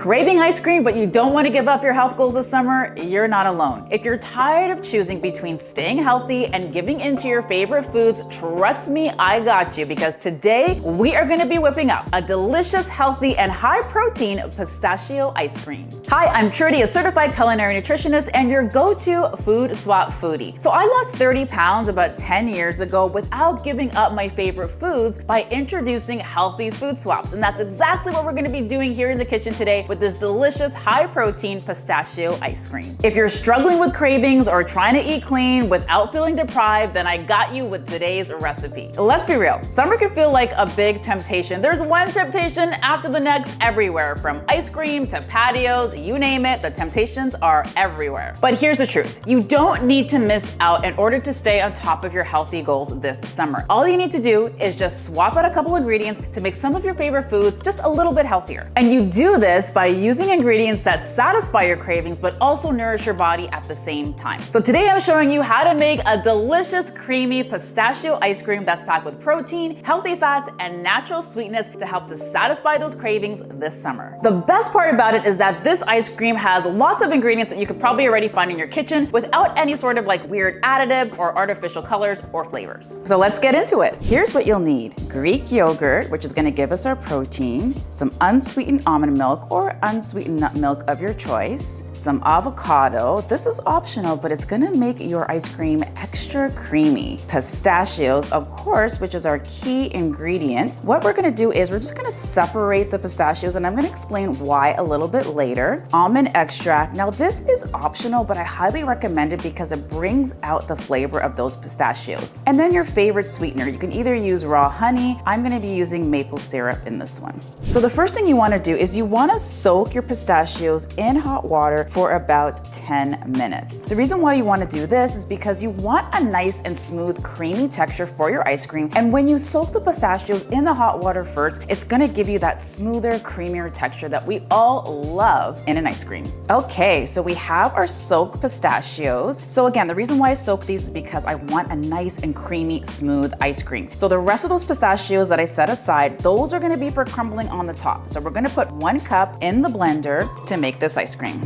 Craving ice cream, but you don't want to give up your health goals this summer? You're not alone. If you're tired of choosing between staying healthy and giving into your favorite foods, trust me, I got you, because today we are going to be whipping up a delicious, healthy, and high-protein pistachio ice cream. Hi, I'm Trudy, a certified culinary nutritionist and your go-to food swap foodie. So I lost 30 pounds about 10 years ago without giving up my favorite foods by introducing healthy food swaps. And that's exactly what we're going to be doing here in the kitchen today with this delicious high-protein pistachio ice cream. If you're struggling with cravings or trying to eat clean without feeling deprived, then I got you with today's recipe. Let's be real, summer can feel like a big temptation. There's one temptation after the next everywhere, from ice cream to patios, you name it, the temptations are everywhere. But here's the truth, you don't need to miss out in order to stay on top of your healthy goals this summer. All you need to do is just swap out a couple ingredients to make some of your favorite foods just a little bit healthier. And you do this by using ingredients that satisfy your cravings but also nourish your body at the same time. So today I'm showing you how to make a delicious creamy pistachio ice cream that's packed with protein, healthy fats, and natural sweetness to help to satisfy those cravings this summer. The best part about it is that this ice cream has lots of ingredients that you could probably already find in your kitchen without any sort of like weird additives or artificial colors or flavors. So let's get into it. Here's what you'll need: Greek yogurt, which is going to give us our protein, some unsweetened almond milk or unsweetened nut milk of your choice, some avocado. This is optional, but it's going to make your ice cream extra creamy. Pistachios, of course, which is our key ingredient. What we're going to do is we're just going to separate the pistachios, and I'm going to explain why a little bit later. Almond extract. Now this is optional, but I highly recommend it because it brings out the flavor of those pistachios. And then your favorite sweetener. You can either use raw honey. I'm going to be using maple syrup in this one. So the first thing you want to do is you want to soak your pistachios in hot water for about 10 minutes. The reason why you want to do this is because you want a nice and smooth, creamy texture for your ice cream. And when you soak the pistachios in the hot water first, it's going to give you that smoother, creamier texture that we all love in an ice cream. Okay, so we have our soaked pistachios. So again, the reason why I soak these is because I want a nice and creamy, smooth ice cream. So the rest of those pistachios that I set aside, those are going to be for crumbling on the top. So we're going to put 1 cup in the blender to make this ice cream.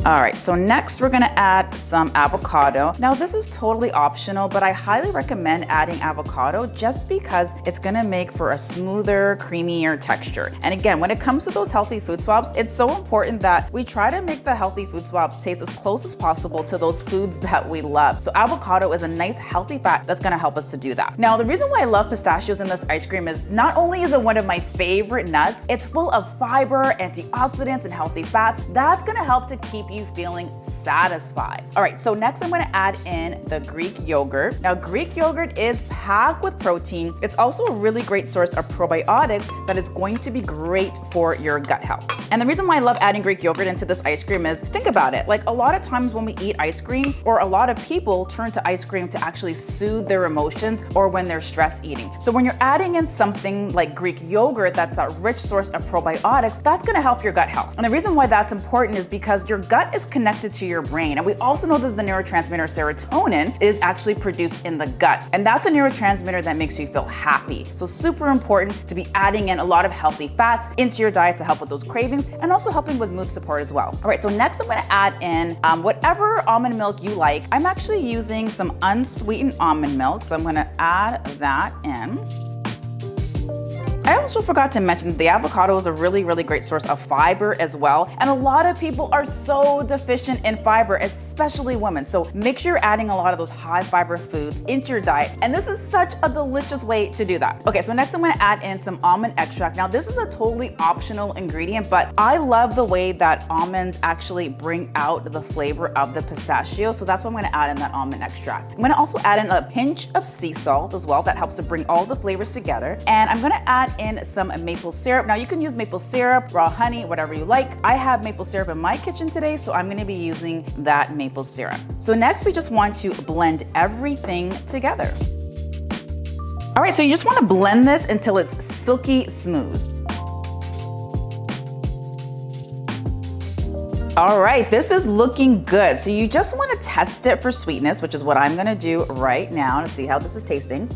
All right, so next we're gonna add some avocado. Now this is totally optional, but I highly recommend adding avocado just because it's gonna make for a smoother, creamier texture. And again, when it comes to those healthy food swaps, it's so important that we try to make the healthy food swaps taste as close as possible to those foods that we love. So avocado is a nice healthy fat that's gonna help us to do that. Now, the reason why I love pistachios in this ice cream is not only is it one of my favorite nuts, it's full of fiber, antioxidants, and healthy fats. That's gonna help to keep you feeling satisfied. All right, so next I'm gonna add in the Greek yogurt. Now, Greek yogurt is packed with protein. It's also a really great source of probiotics that is going to be great for your gut health. And the reason why I love adding Greek yogurt into this ice cream is, think about it, like a lot of times when we eat ice cream, or a lot of people turn to ice cream to actually soothe their emotions or when they're stress eating. So when you're adding in something like Greek yogurt that's a rich source of probiotics, that's gonna help your gut health. And the reason why that's important is because your gut is connected to your brain. And we also know that the neurotransmitter serotonin is actually produced in the gut. And that's a neurotransmitter that makes you feel happy. So super important to be adding in a lot of healthy fats into your diet to help with those cravings and also helping with mood support as well. All right, so next I'm gonna add in whatever almond milk you like. I'm actually using some unsweetened almond milk, so I'm gonna add that in. I also forgot to mention that the avocado is a really, really great source of fiber as well. And a lot of people are so deficient in fiber, especially women. So make sure you're adding a lot of those high fiber foods into your diet. And this is such a delicious way to do that. Okay, so next I'm gonna add in some almond extract. Now this is a totally optional ingredient, but I love the way that almonds actually bring out the flavor of the pistachio. So that's why I'm gonna add in that almond extract. I'm gonna also add in a pinch of sea salt as well. That helps to bring all the flavors together. And I'm gonna add in some maple syrup. Now you can use maple syrup, raw honey, whatever you like. I have maple syrup in my kitchen today, so I'm gonna be using that maple syrup. So next we just want to blend everything together. All right, so you just wanna blend this until it's silky smooth. All right, this is looking good. So you just want to test it for sweetness, which is what I'm gonna do right now to see how this is tasting.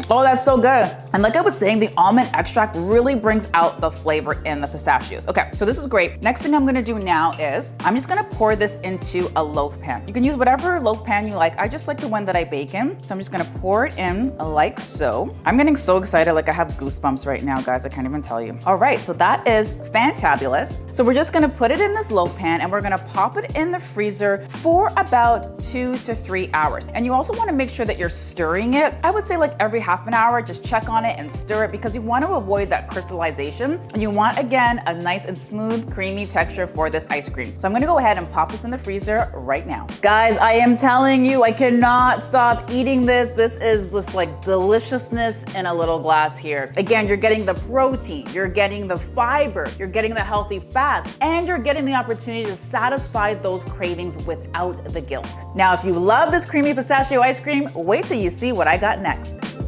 Oh, that's so good. And like I was saying, the almond extract really brings out the flavor in the pistachios. Okay, so this is great. Next thing I'm gonna do now is I'm just gonna pour this into a loaf pan. You can use whatever loaf pan you like. I just like the one that I bake in. So I'm just gonna pour it in like so. I'm getting so excited, like I have goosebumps right now, guys. I can't even tell you. All right, so that is fantabulous. So we're just gonna put it in this loaf pan and we're gonna pop it in the freezer for about 2 to 3 hours. And you also wanna make sure that you're stirring it. I would say like every half an hour, just check on it and stir it because you want to avoid that crystallization. And you want, again, a nice and smooth, creamy texture for this ice cream. So I'm gonna go ahead and pop this in the freezer right now. Guys, I am telling you, I cannot stop eating this. This is just like deliciousness in a little glass here. Again, you're getting the protein, you're getting the fiber, you're getting the healthy fats, and you're getting the opportunity to satisfy those cravings without the guilt. Now, if you love this creamy pistachio ice cream, wait till you see what I got next.